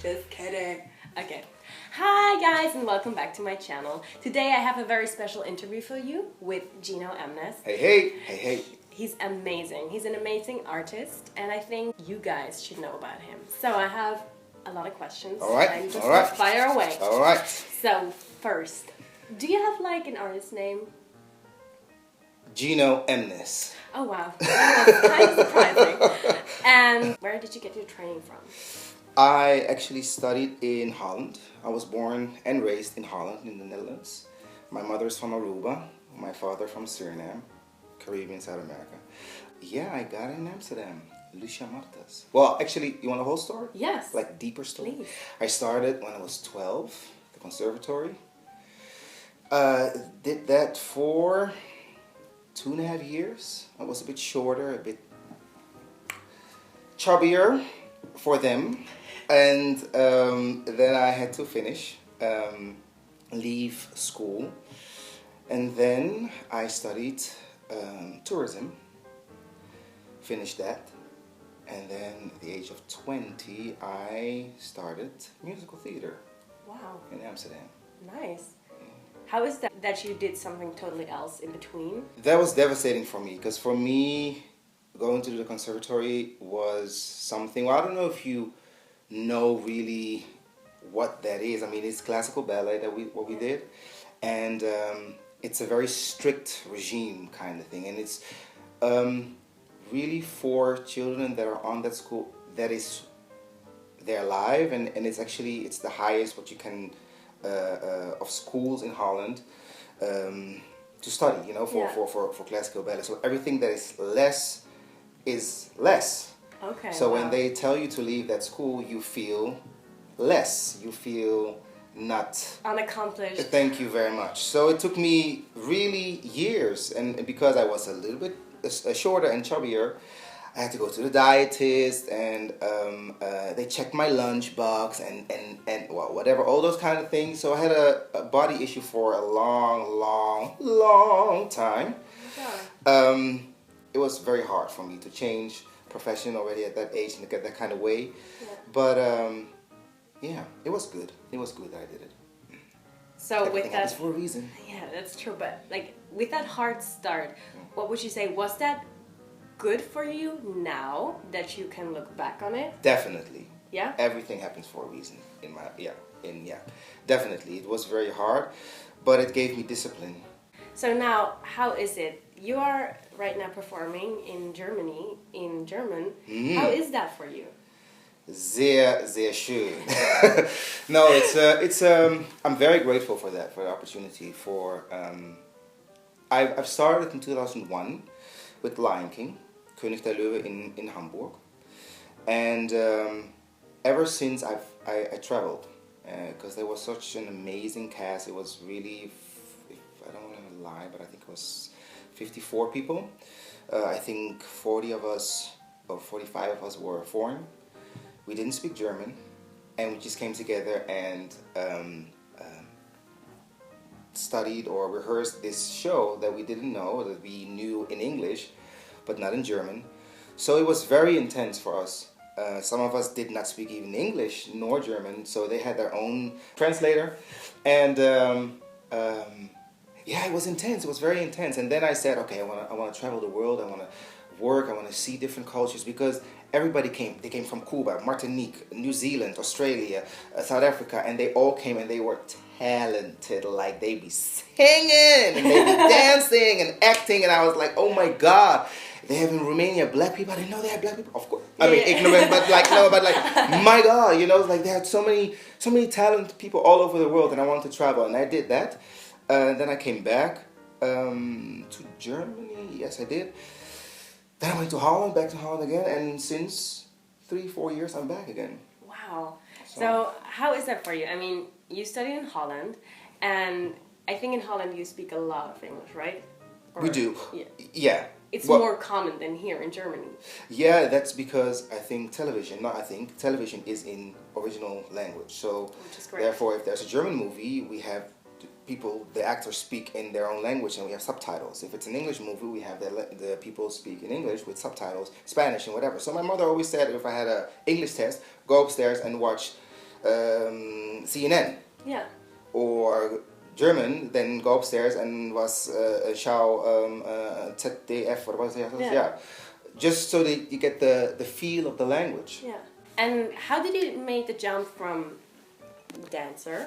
Just kidding. Okay. Hi guys and welcome back to my channel. Today I have a very special interview for you with Gino Emnes. Hey. He's amazing. He's an amazing artist and I think you guys should know about him. So I have a lot of questions. Alright. Fire away. Alright. So first, do you have like an artist name? Gino Emnes. Oh wow, that was kind of surprising. And where did you get your training from? I actually studied in Holland. I was born and raised in Holland, in the Netherlands. My mother's from Aruba, my father from Suriname, Caribbean, South America. Yeah, I got in Amsterdam, Lucia Martas. Well, actually, you want a whole story? Yes. Like deeper story? Please. I started when I was 12, the conservatory. Did that for 2.5 years. I was a bit shorter, a bit chubbier for them. And then I had to finish, leave school. And then I studied tourism, finished that. And then at the age of 20, I started musical theater. Wow. In Amsterdam. Nice. How is that you did something totally else in between? That was devastating for me, because for me, going to the conservatory was something, well, I don't know if you know really what that is. I mean, it's classical ballet that we did, and it's a very strict regime kind of thing, and it's really for children that are on that school, that is, they're live, and it's the highest what you can of schools in Holland to study, you know, for classical ballet. So everything that is less is less. Okay. So when they tell you to leave that school, you feel less. You feel not unaccomplished. Thank you very much. So it took me really years, and because I was a little bit shorter and chubbier, I had to go to the dietist, and they checked my lunchbox and well, whatever, all those kind of things. So I had a body issue for a long time. Yeah. It was very hard for me to change profession already at that age and to get that kind of way. Yeah. But yeah, it was good. It was good that I did it. So Everything with that, happens for a reason. Yeah, that's true. But like with that hard start, what would you say, was that good for you now that you can look back on it? Definitely. Yeah? Everything happens for a reason definitely. It was very hard, but it gave me discipline. So now, how is it? You are right now performing in Germany in German. How is that for you? Sehr schön. No, it's I'm very grateful for that, for the opportunity. I've started in 2001 with Lion King, König der Löwe in Hamburg, and ever since I traveled, because there was such an amazing cast. It was really, I don't want to lie, but I think it was 54 people. I think 40 of us or 45 of us were foreign. We didn't speak German, and we just came together and studied or rehearsed this show that we didn't know, that we knew in English, but not in German. So it was very intense for us. Some of us did not speak even English nor German, so they had their own translator. And yeah, it was intense. It was very intense. And then I said, okay, I want to travel the world. I want to work. I want to see different cultures, because everybody came. They came from Cuba, Martinique, New Zealand, Australia, South Africa, and they all came, and they were talented. Like, they be singing and they be dancing and acting, and I was like, oh my God. They have in Romania black people. I didn't know they had black people. Of course, I mean ignorant, but like no, but like my God, you know, like they had so many talented people all over the world, and I wanted to travel, and I did that. Then I came back to Germany. Yes, I did. Then I went to Holland, back to Holland again, and since 3-4 years, I'm back again. Wow. So how is that for you? I mean, you studied in Holland, and I think in Holland you speak a lot of English, right? Or, we do. Yeah. It's more common than here in Germany. Yeah, that's because television is in original language. So which is great. Therefore, if there's a German movie, we have people, the actors speak in their own language and we have subtitles. If it's an English movie, we have the people speak in English with subtitles, Spanish and whatever. So my mother always said if I had an English test, go upstairs and watch CNN. Yeah. Or German, then go upstairs and schau ZDF, what was it? Yeah. Just so that you get the feel of the language. Yeah. And how did you make the jump from dancer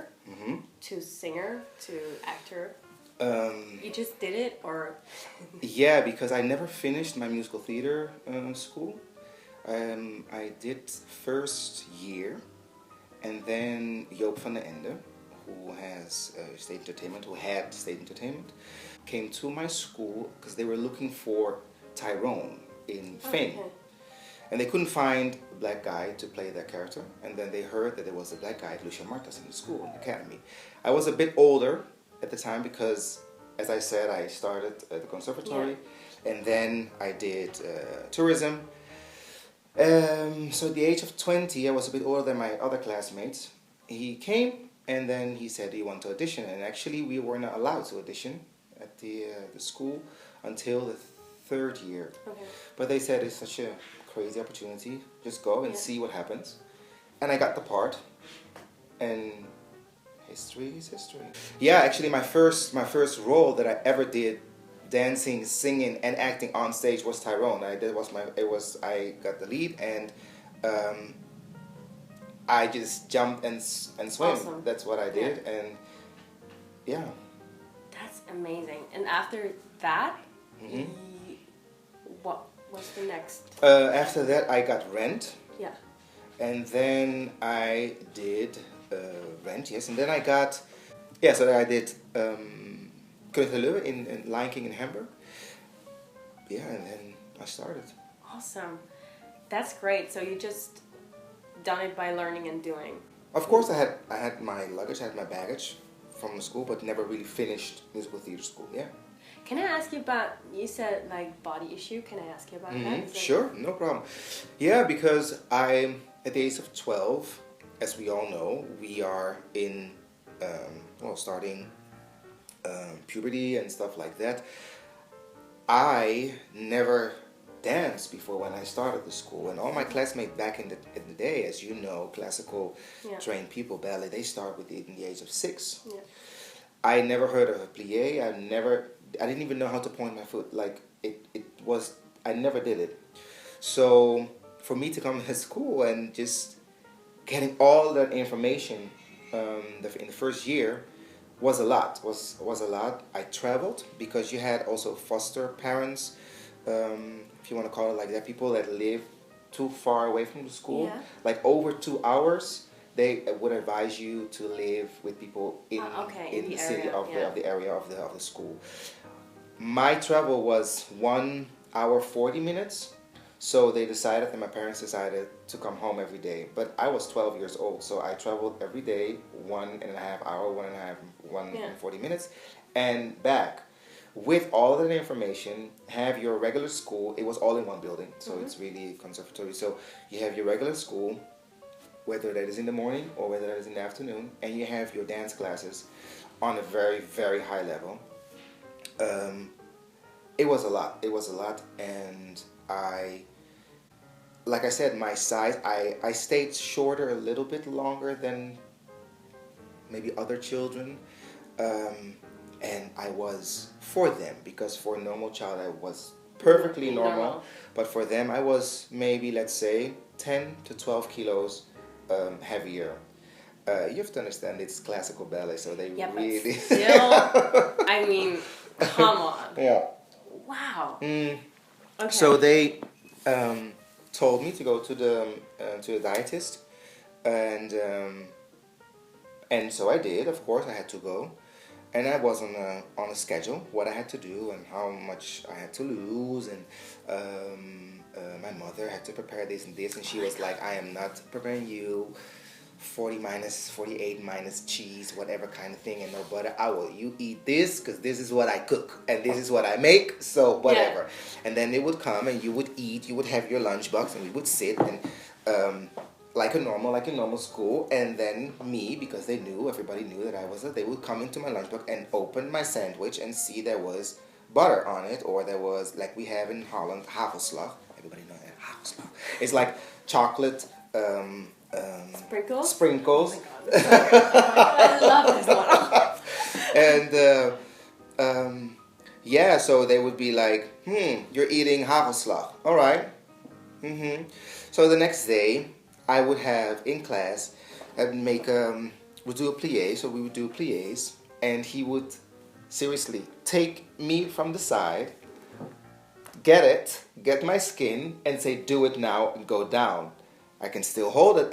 to singer to actor? You just did it, or? Yeah, because I never finished my musical theater school. I did first year, and then Joop van den Ende, who has state entertainment, came to my school because they were looking for Tyrone in Fame. Okay. And they couldn't find a black guy to play that character. And then they heard that there was a black guy, Lucia Martas, in the school, in the academy. I was a bit older at the time because, as I said, I started at the conservatory. Yeah. And then I did tourism. So at the age of 20, I was a bit older than my other classmates. He came and then he said he wanted to audition. And actually we were not allowed to audition at the school until the third year. Okay. But they said it's such a crazy opportunity, just go and see what happens. And I got the part, and history is history. Yeah, actually my first role that I ever did, dancing, singing and acting on stage, was Tyrone. I got the lead, and I just jumped and swam. Awesome. That's what I did. And yeah. That's amazing. And after that, what was the next? After that, I got Rent. Yeah. And then I did Rent, yes. And then I got, so I did König in Lion King in Hamburg. Yeah, and then I started. Awesome. That's great. So you just done it by learning and doing. Of course, I had my luggage, I had my baggage from the school, but never really finished musical theater school. Yeah. Can I ask you about, you said like body issue, can I ask you about that? Sure, no problem. Yeah, because at the age of 12, as we all know, we are in, starting puberty and stuff like that. I never danced before when I started the school, and all my classmates back in the day, as you know, classical trained people, ballet, they start in the age of 6. Yeah. I never heard of a plie. I didn't even know how to point my foot. Like I never did it. So for me to come to school and just getting all that information in the first year was a lot. Was a lot. I traveled because you had also foster parents, if you want to call it like that, people that live too far away from the school, like over 2 hours. They would advise you to live with people in the city of the area of the school. My travel was 1 hour 40 minutes, so my parents decided to come home every day. But I was 12 years old, so I traveled every day 1.5 hours, 140 minutes, and back. With all of that information, have your regular school. It was all in one building, so it's really conservatory. So you have your regular school, whether that is in the morning or whether that is in the afternoon, and you have your dance classes on a very, very high level. It was a lot, and like I said, my size, I stayed shorter a little bit longer than maybe other children, and I was, for them, because for a normal child I was perfectly normal, but for them I was maybe, let's say, 10 to 12 kilos heavier. You have to understand it's classical ballet, so they really... But still, I mean, come on. Yeah. Wow. Okay. So they told me to go to a dietist, and so I did. Of course, I had to go, and I was on a schedule, what I had to do and how much I had to lose, and my mother had to prepare this and this, and she was like, I am not preparing you 40 minus 48 minus cheese, whatever kind of thing, and no butter. You eat this because this is what I cook and this is what I make, so whatever. And then they would come and you would eat, you would have your lunchbox, and we would sit, and like a normal school, and then me, because everybody knew that I was they would come into my lunchbox and open my sandwich and see there was butter on it, or there was, like we have in Holland, hagelslag. Everybody knows that, hagelslag. It's like chocolate sprinkles. Oh my God. I love this one. And yeah, so they would be like, you're eating hagelslag. All right. So the next day, I would have in class, we'd do a plie, so we would do plies, and he would seriously take me from the side, get my skin, and say, do it now and go down. I can still hold it.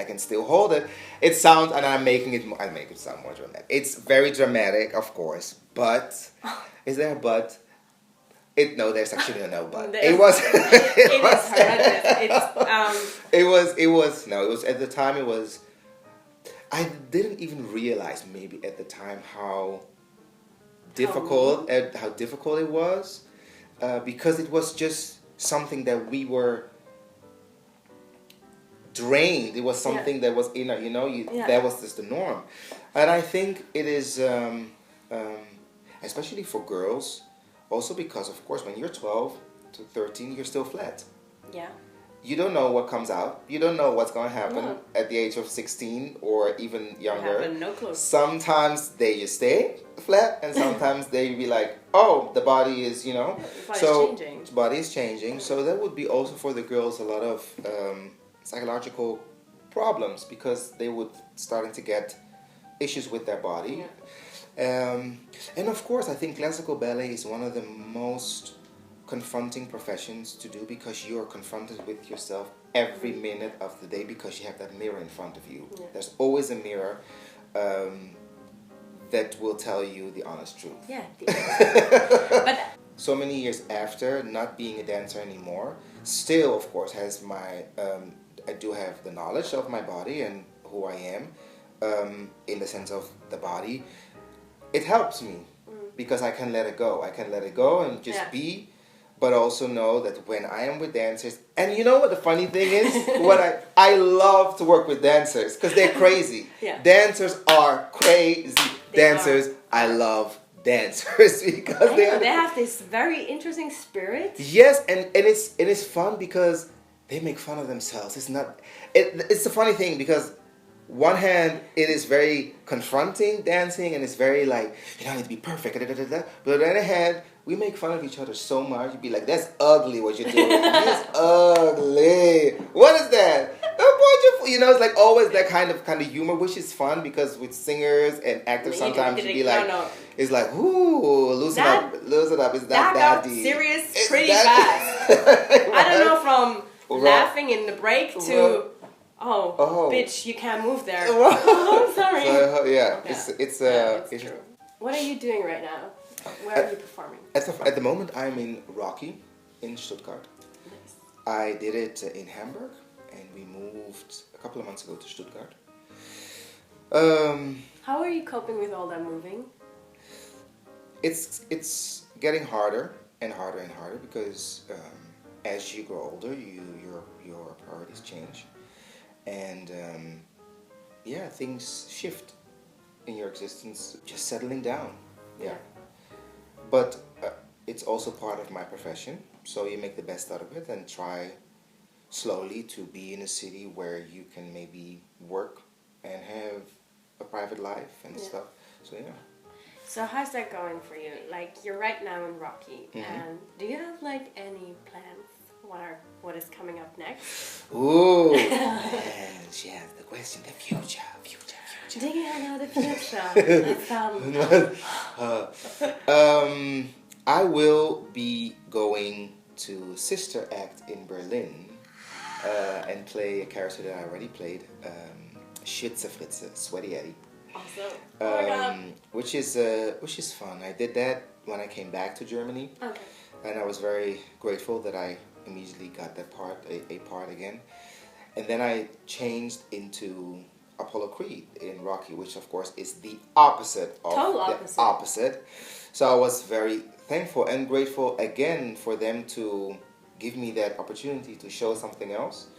It sounds, and I make it sound more dramatic. It's very dramatic, of course, but, is there a but? No, there's actually no but. It was at the time, I didn't even realize maybe at the time how difficult it was, because it was just something that we were drained. It was something that was that was just the norm. And I think it is, especially for girls, also because, of course, when you're 12 to 13, you're still flat. Yeah. You don't know what comes out. You don't know what's going to happen at the age of 16 or even younger. You have no clue. Sometimes they just stay flat, and sometimes they be like, oh, the body is, changing. The body is changing. So that would be also for the girls a lot of psychological problems, because they would starting to get issues with their body. Yeah. And of course, I think classical ballet is one of the most confronting professions to do, because you are confronted with yourself every minute of the day, because you have that mirror in front of you. Yeah. There's always a mirror that will tell you the honest truth. Yeah. But so many years after not being a dancer anymore, still, of course, has my I do have the knowledge of my body and who I am, in the sense of the body. It helps me because I can let it go. I can let it go and just be, but also know that when I am with dancers, and you know what the funny thing is? I love to work with dancers because they're crazy. Yeah. Dancers are crazy. I love dancers because they have this very interesting spirit. Yes, and it's fun because they make fun of themselves. It's a funny thing because one hand, it is very confronting dancing, and it's very like, I need to be perfect, But on the other hand, we make fun of each other so much. You'd be like, that's ugly what you're doing. That's ugly. What is that? It's like always that kind of humor, which is fun because with singers and actors sometimes you'd be like, it's like, ooh, loosen up. It's that got serious pretty fast. I don't know, from laughing in the break to... Oh, bitch, you can't move there. I'm sorry. So, it's true. What are you doing right now? Where are you performing? At the moment, I'm in Rocky in Stuttgart. Nice. I did it in Hamburg, and we moved a couple of months ago to Stuttgart. How are you coping with all that moving? It's getting harder and harder and harder because as you grow older, your priorities change. And things shift in your existence, just settling down. Yeah. But it's also part of my profession, so you make the best out of it and try slowly to be in a city where you can maybe work and have a private life and stuff. So So how's that going for you? Like, you're right now in Rocky, and do you have like any plans? What is coming up next? Ooh, yes, the question, the future. Do you know the future? I will be going to Sister Act in Berlin and play a character that I already played, Schütze Fritze, Sweaty Eddie. Awesome. Oh my God. Which is fun. I did that when I came back to Germany. Okay. And I was very grateful that I immediately got that part, a part again. And then I changed into Apollo Creed in Rocky, which of course is the opposite of the opposite. So I was very thankful and grateful again for them to give me that opportunity to show something else.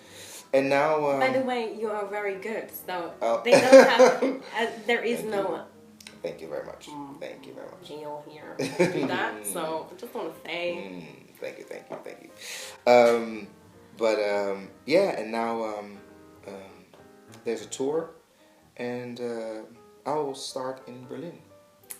And now... By the way, you are very good. So they don't have... there is no... Thank you very much. Thank you very much. Deal here to do that. So I just want to say... Thank you. Yeah, and now there's a tour, and I will start in Berlin.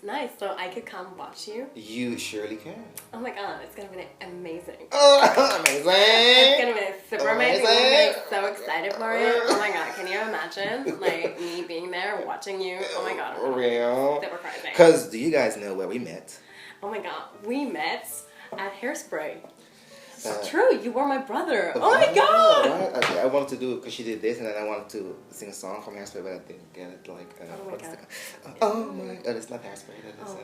Nice, so I could come watch you? You surely can. Oh my god, it's gonna be amazing. Oh, amazing! It's gonna be super amazing. I'm gonna be so excited for it. Oh my god, can you imagine? Like, me being there, watching you. Oh my god. For real? Super crazy. Because do you guys know where we met? Oh my god, we met at Hairspray. It's true, you were my brother. Oh my god! Right? Okay, I wanted to do it because she did this, and then I wanted to sing a song from Hairspray, but I didn't get it. Like, oh my god. Oh my god, it's not Hairspray. That is,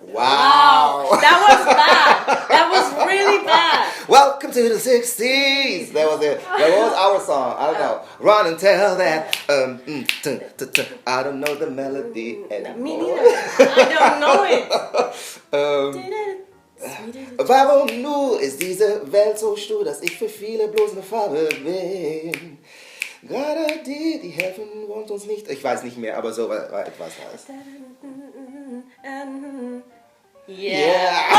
Wow! That was bad! That was really bad! Welcome to the 60s! That was it. That was our song. I don't know. Run and tell that. I don't know the melody anymore. Me neither. I don't know it. Warum nur ist diese Welt so stur, dass ich für viele bloß eine Farbe bin? Gerade die helfen wollen uns nicht. Ich weiß nicht mehr, aber so war etwas heißt. Yeah.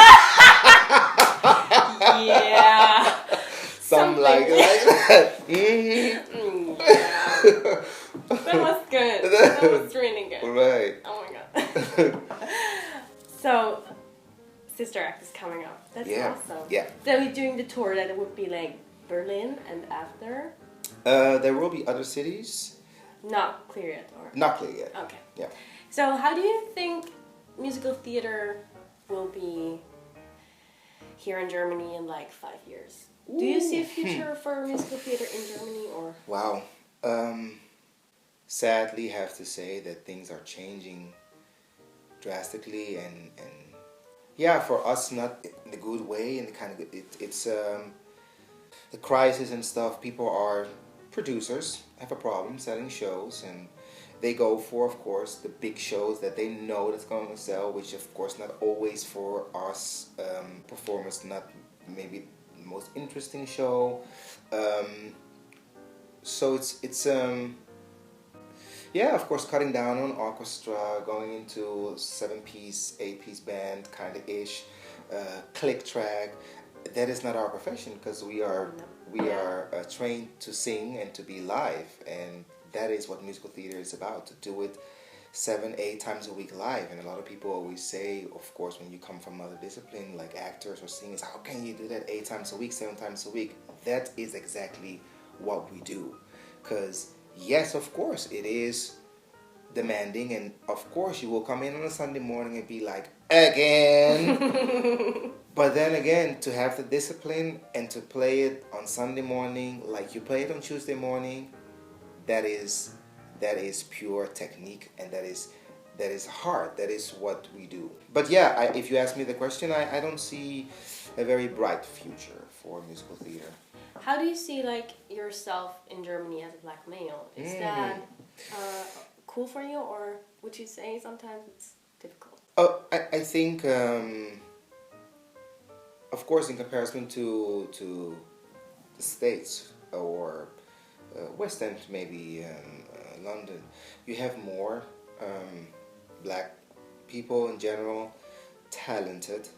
Yeah. Something like that. Yeah. That was good. That was really good. Right. Oh my god. So, Sister Act is coming up. That's awesome. Yeah. So you're doing the tour that it would be like Berlin and after? There will be other cities. Not clear yet, or? Not clear yet. Okay. Yeah. So how do you think musical theater will be here in Germany in like 5 years? Do you see a future for musical theater in Germany, or? Wow. Sadly, have to say that things are changing drastically, and yeah, for us, not in a good way, and kind of it's the crisis and stuff. People are producers have a problem selling shows, and they go for, of course, the big shows that they know that's going to sell, which of course not always for us performers, not maybe the most interesting show. So it's yeah, of course, cutting down on orchestra, going into 7-piece, 8-piece band kind of ish, click track. That is not our profession, because we are trained to sing and to be live, and that is what musical theater is about, to do it 7-8 times a week live. And a lot of people always say, of course, when you come from another discipline like actors or singers, how can you do that 8 times a week, 7 times a week? That is exactly what we do, because yes, of course, it is demanding, and of course you will come in on a Sunday morning and be like, again. But then again, to have the discipline and to play it on Sunday morning like you play it on Tuesday morning, that is pure technique, and that is hard. That is what we do. But yeah, if you ask me the question, I don't see a very bright future for musical theater. How do you see like yourself in Germany as a black male? Is that cool for you, or would you say sometimes it's difficult? Oh, I think, of course, in comparison to the States or West End, maybe London, you have more black people in general, talented,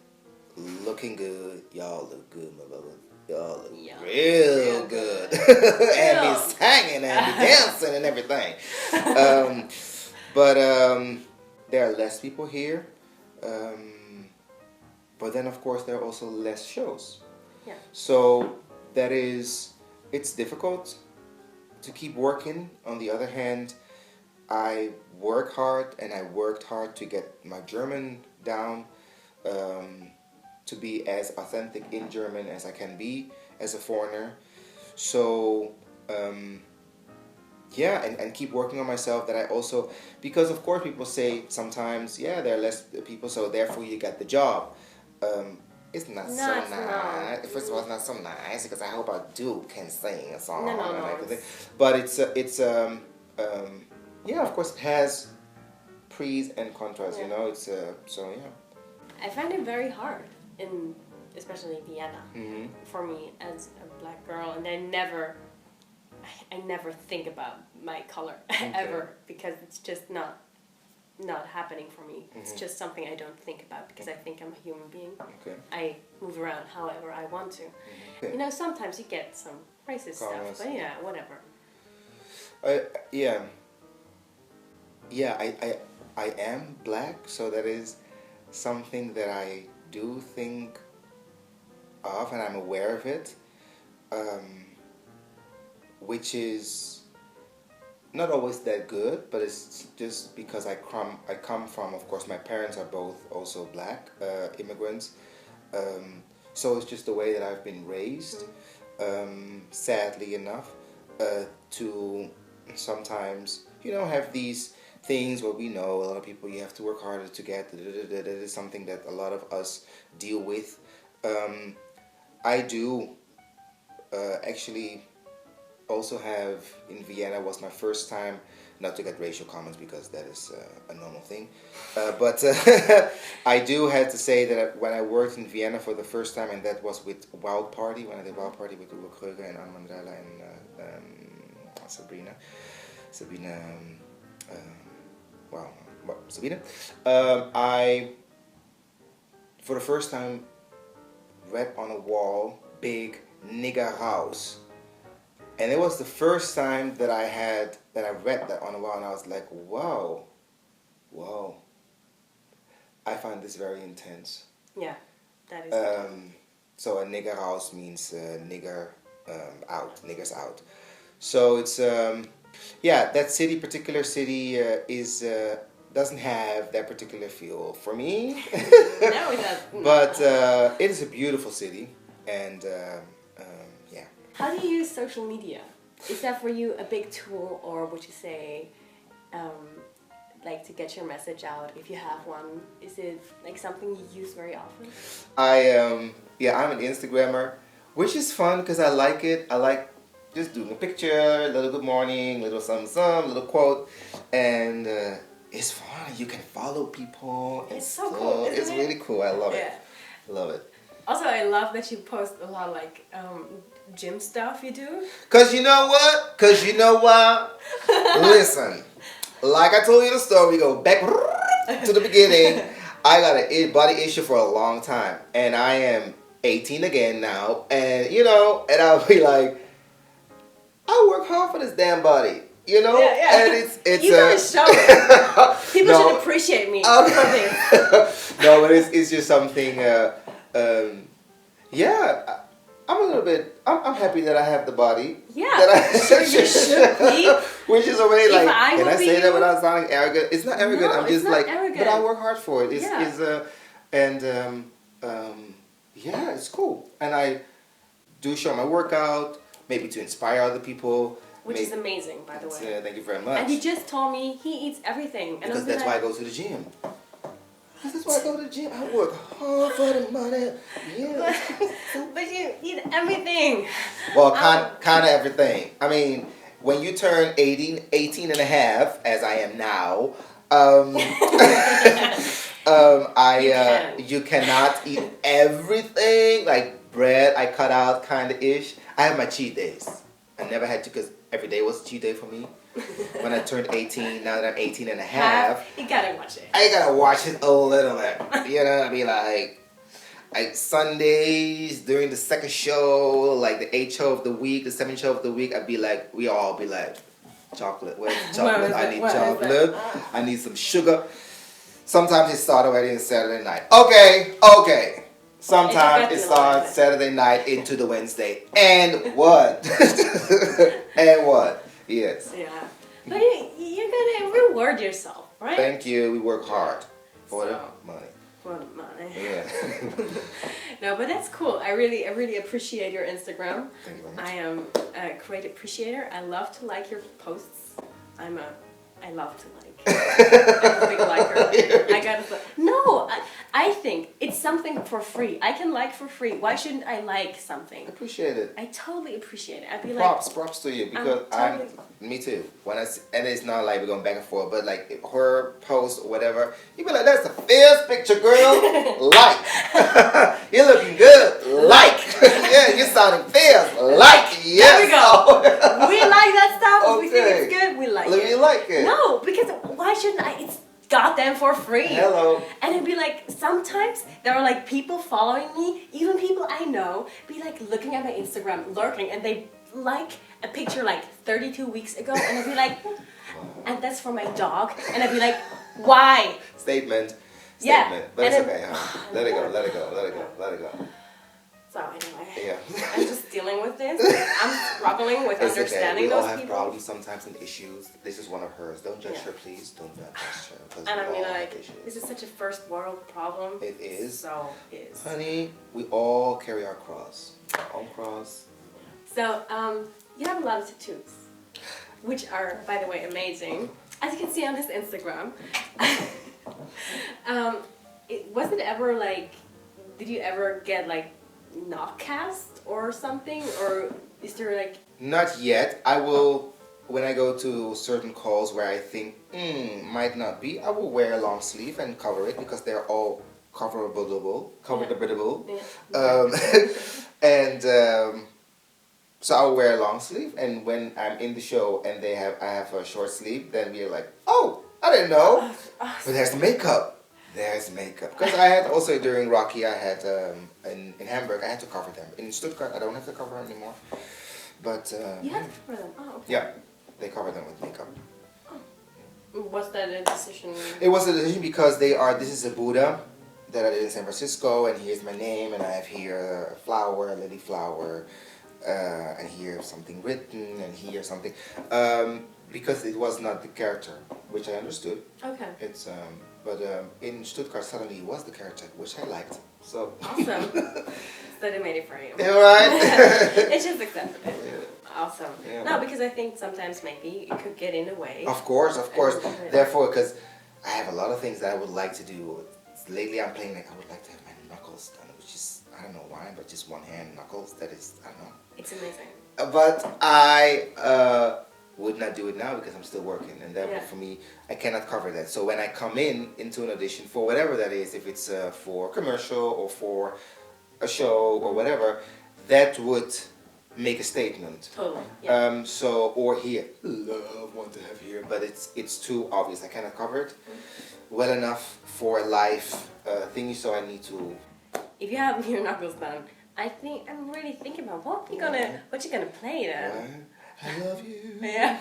looking good. Y'all look good, my brother. Y'all look real good. And be singing and be dancing and everything. But there are less people here. But then, of course, there are also less shows. Yeah. So it's difficult to keep working. On the other hand, I work hard, and I worked hard to get my German down, to be as authentic in German as I can be as a foreigner. So yeah, and keep working on myself, that I also, because of course people say sometimes, yeah, there are less people, so therefore you get the job. It's not so nice. First of all, it's not so nice, because I hope I can sing a song. No. But it's yeah, of course it has pros and contras, you know. It's so yeah. I find it very hard in especially Vienna, Mm-hmm. for me as a black girl, and I never think about my color ever, because it's just not happening for me. It's just something I don't think about, because I think I'm a human being. Okay. I move around however I want to. Okay. You know, sometimes you get some racist stuff, but yeah, whatever. Yeah. I am black, so that is something that I do think of, and I'm aware of it, which is not always that good, but it's just because I come from, of course, my parents are both also black immigrants, so it's just the way that I've been raised, sadly enough, to sometimes, have these things where we know a lot of people, you have to work harder to get, that is something that a lot of us deal with. I do actually also have, in Vienna was my first time, not to get racial comments because that is a normal thing, but I do have to say that when I worked in Vienna for the first time, and that was with Wild Party, when I did Wild Party with Uwe Kröger and Anne Mandela and Sabina, Sabina, I, for the first time, read on a wall, big nigger house. And it was the first time that I read that on a wall, and I was like, wow. I find this very intense. Yeah, that is intense. So a nigger house means nigger out, niggers out. So it's, that particular city doesn't have that particular feel for me. No, it doesn't. But it is a beautiful city, and yeah. How do you use social media? Is that for you a big tool, or would you say, like, to get your message out, if you have one? Is it like something you use very often? I'm an Instagrammer, which is fun because I like it. I like just doing a picture, little good morning, little some, little quote, and it's fun. You can follow people. It's so cool. It's really cool. I love it. Love it. Also, I love that you post a lot of like gym stuff you do. Cause you know what? Listen, like I told you the story, we go back to the beginning. I got a body issue for a long time, and I am 18 again now, and and I'll be like, I work hard for this damn body, Yeah. and it's you gotta show it. People should appreciate me for this. No, but it's just something. I'm a little bit. I'm happy that I have the body. Yeah, sure you should be. Which is a way like, can I say that without sounding arrogant? It's not arrogant. No, I'm just like, arrogant. but I work hard for it. It's cool. And I do show my workout, maybe to inspire other people. Which is amazing, by the way. Thank you very much. And he just told me he eats everything. And because that's why I go to the gym. That's why I go to the gym. I work hard for the money. Yeah. But you eat everything. Well, kind of everything. I mean, when you turn 18 and a half, as I am now, you cannot eat everything. Like bread, I cut out kind of ish. I have my cheat days. I never had to, because every day was a cheat day for me. When I turned 18, now that I'm 18 and a half, you gotta watch it. I gotta watch it a little bit. I'd be like Sundays during the second show, like the 8th show of the week, the 7th show of the week, we all be like, chocolate, where's chocolate? I need chocolate. I need some sugar. Sometimes it starts already on Saturday night. Okay. Sometimes it starts Saturday night into the Wednesday. And what? And what? Yes. Yeah. But you're gonna reward yourself, right? Thank you. We work hard for the money. For the money. Yeah. No, but that's cool. I really appreciate your Instagram. Thank you very much. I am a great appreciator. I love to like your posts. I'm a I love to like. I'm a big liker. I gotta say, no, I think it's something for free. I can like for free. Why shouldn't I like something? Appreciate it. I totally appreciate it. I'd be Props to you because me too. And it's not like we're going back and forth, but like if her post or whatever, you be like, that's a fierce picture, girl. Like, you're looking good. Like, yeah, you're sounding fierce. Like, yes. There we go. We like that stuff. Okay. We think it's good. We like it. You like it? No, because why shouldn't I? It's goddamn for free. Hello. And it'd be like, sometimes there are like people following me, even people I know, be like looking at my Instagram, lurking, and they like a picture like 32 weeks ago, and I'd be like, and that's for my dog, and I'd be like, why? Statement. Yeah. But it's okay, huh? Let it go. So anyway, Yeah. I'm just dealing with this. I'm struggling with It's understanding okay. We all those have people. problems sometimes and issues. This is one of hers. Don't judge her, please. Don't judge her. 'Cause And we I mean, all have like, issues. this is such a first world problem. It is. So it is. Honey, we all carry our cross. Our own cross. So, you have a lot of tattoos, which are, by the way, amazing. As you can see on his Instagram. Was it ever like, did you ever get like knock cast or something? Or is there like... Not yet. I will, when I go to certain calls where I think, might not be, I will wear a long sleeve and cover it because they're all coverable. Yeah. So I will wear a long sleeve, and when I'm in the show and I have a short sleeve, then we're like, oh, I didn't know. But there's makeup. Because I had also during Rocky, I had in Hamburg, I had to cover them. In Stuttgart, I don't have to cover them anymore. But you have to cover them. Oh, okay. Yeah, they cover them with makeup. Oh. Was that a decision? It was a decision because this is a Buddha that I did in San Francisco, and here's my name, and I have here a flower, a lily flower, and here something written, and here something. Because it was not the character, which I understood. Okay. But in Stuttgart suddenly it was the character, which I liked. So awesome. So they made it for you. Yeah, right. It's just accepted it. Yeah. Awesome. Yeah. No, because I think sometimes maybe it could get in the way. Of course. Therefore, because I have a lot of things that I would like to do. Lately I'm playing like I would like to have my knuckles done, which is, I don't know why, but just one hand knuckles, that is, I don't know. It's amazing. But I would not do it now because I'm still working, and therefore for me, I cannot cover that. So when I come into an audition for whatever that is, if it's for a commercial or for a show or whatever, that would make a statement. Totally. Yeah. Or here, love, want to have here, but it's too obvious. I cannot cover it well enough for a live thingy, so I need to. If you have your knuckles done, I'm really thinking about what you gonna play then. Right. I love you. Yeah.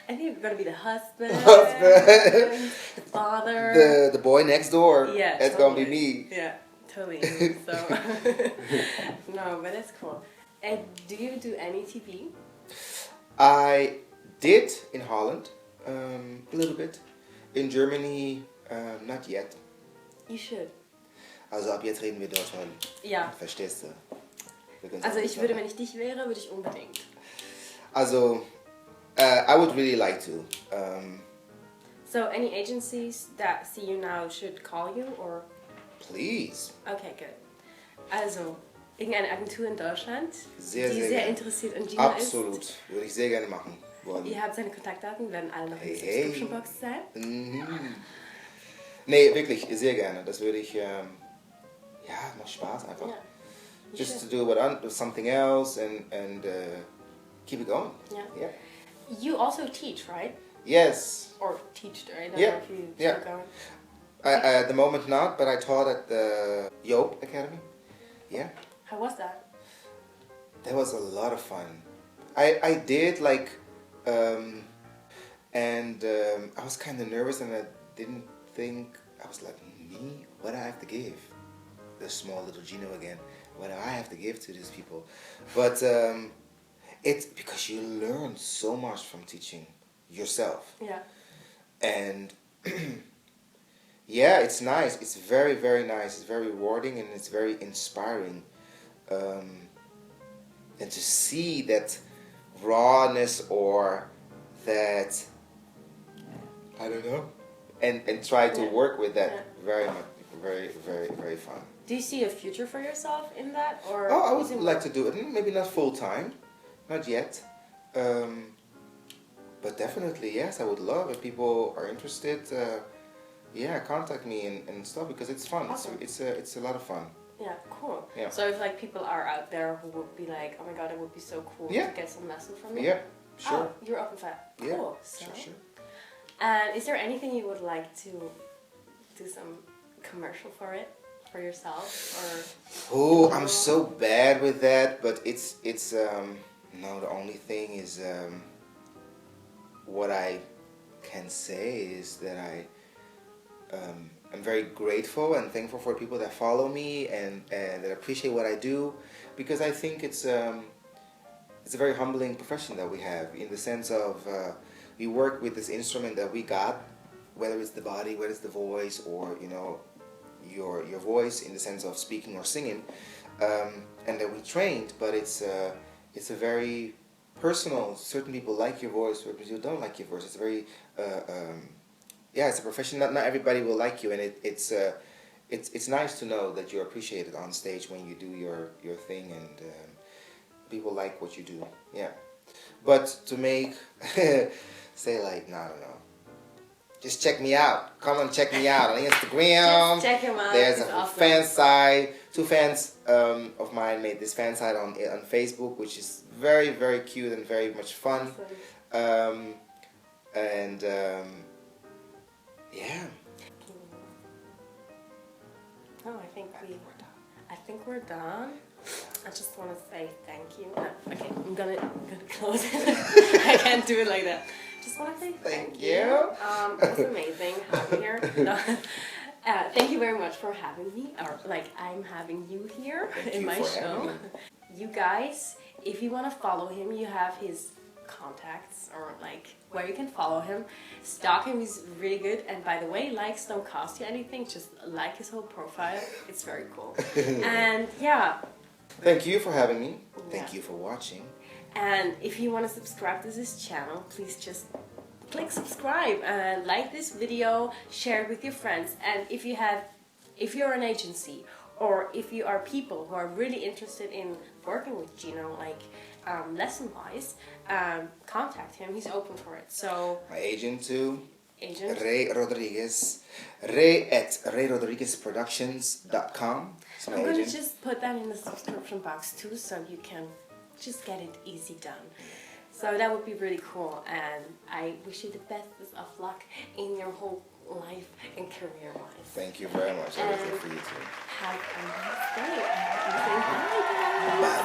I think you're gonna be the husband. The father. The boy next door. Yeah. That's totally. gonna be me. Yeah, totally. So no, but that's cool. And do you do any TV? I did in Holland, a little bit. In Germany, not yet. You should. Also ab jetzt reden wir Deutsch, weil Ja. Verstehst du? Also ich würde, wenn ich dich wäre, würde ich unbedingt. Also, I would really like to. So any agencies that see you now should call you, or? Please. Okay, good. Also, irgendeine Agentur in Deutschland, die sehr interessiert an Gino Absolut. ist. Würde ich sehr gerne machen wollen. Ihr habt seine Kontaktdaten, werden alle noch in der Subscription Box sein. Mhm. Nee, wirklich, sehr gerne. Das würde ich, macht Spaß einfach. Yeah. Just to do something else and keep it going. Yeah. You also teach, right? Yes. Or teached, I don't Yeah. know if you Yeah. still going. At the moment not, but I taught at the Joop Academy. Yeah. How was that? That was a lot of fun. I did like, I was kind of nervous and I didn't think, I was like, me? What do I have to give? The small little Gino again. What do I have to give to these people? But it's because you learn so much from teaching yourself. Yeah. And yeah, it's nice. It's very, very nice. It's very rewarding and it's very inspiring. And to see that rawness or that I don't know. And try to work with that. Yeah. Very much, very fun. Do you see a future for yourself in that, or? Oh, I would like to do it. Maybe not full time, not yet. But definitely, yes, I would love if people are interested. Contact me and stuff because it's fun. Awesome. It's a lot of fun. Yeah, cool. Yeah. So if like people are out there who would be like, oh my god, it would be so cool to get some lesson from you. Yeah, sure. Oh, you're open for that. Cool. Yeah, So, sure. and is there anything you would like to do some commercial for it for yourself or? Oh, I'm so bad with that, but it's no. The only thing is what I can say is that I'm very grateful and thankful for people that follow me and that appreciate what I do, because I think it's a very humbling profession that we have, in the sense of we work with this instrument that we got, whether it's the body, whether it's the voice, or your voice in the sense of speaking or singing, and that we trained, but it's a very personal. Certain people like your voice, certain people don't like your voice. It's a very it's a profession. Not everybody will like you, and it's nice to know that you're appreciated on stage when you do your thing, and people like what you do. Yeah, but to make say like, no, I don't know. Just check me out. Come and check me out on Instagram. Just check him out. There's He's a awesome. fan site. 2 fans of mine made this fan site on Facebook, which is very, very cute and very much fun. Awesome. Yeah. Oh, I think we're done. I just want to say thank you. Okay, I'm gonna close it. I can't do it like that. Just want to say thank you. It was amazing having you here. No. Thank you very much for having me, or like I'm having you here in my show. You guys, if you want to follow him, you have his contacts, or like where you can follow him. Stalk him, he's really good. And by the way, likes don't cost you anything, just like his whole profile. It's very cool. And yeah. Thank you for having me. Thank you for watching. And if you want to subscribe to this channel, please just click subscribe and like this video, share it with your friends. And if you're an agency, or if you are people who are really interested in working with Gino, like lesson-wise, contact him. He's open for it. So my agent too. Agent Ray Rodriguez. Ray@RayRodriguezProductions.com. I'm going to just put that in the subscription box too, so you can just get it easy done. So that would be really cool, and I wish you the best of luck in your whole life and career-wise. Thank you very much. I wish it for you too. Have a nice day. Bye.